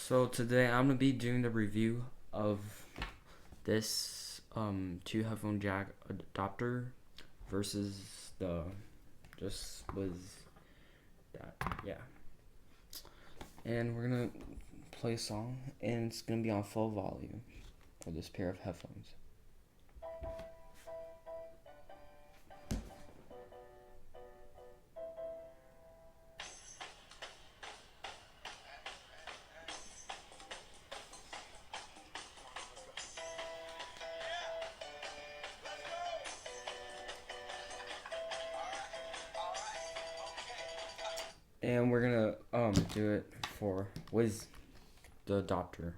So today I'm gonna be doing the review of this two headphone jack adapter versus the just was that, yeah. And we're gonna play a song, and it's gonna be on full volume for this pair of headphones. And we're gonna do it for Wiz the adopter.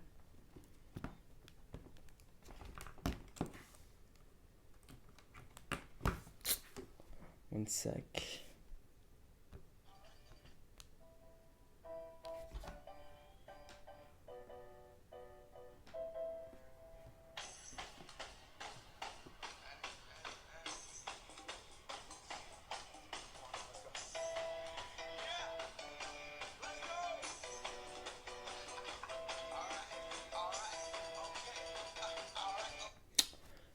One sec.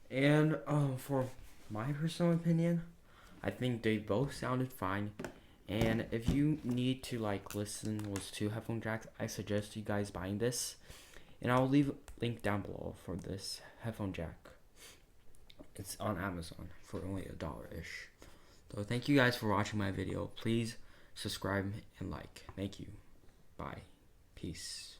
And for my personal opinion, I think they both sounded fine. And if you need to like listen with two headphone jacks, I suggest you guys buying this. And I'll leave a link down below for this headphone jack. It's on Amazon for only $1-ish. So thank you guys for watching my video. Please subscribe and like. Thank you. Bye. Peace.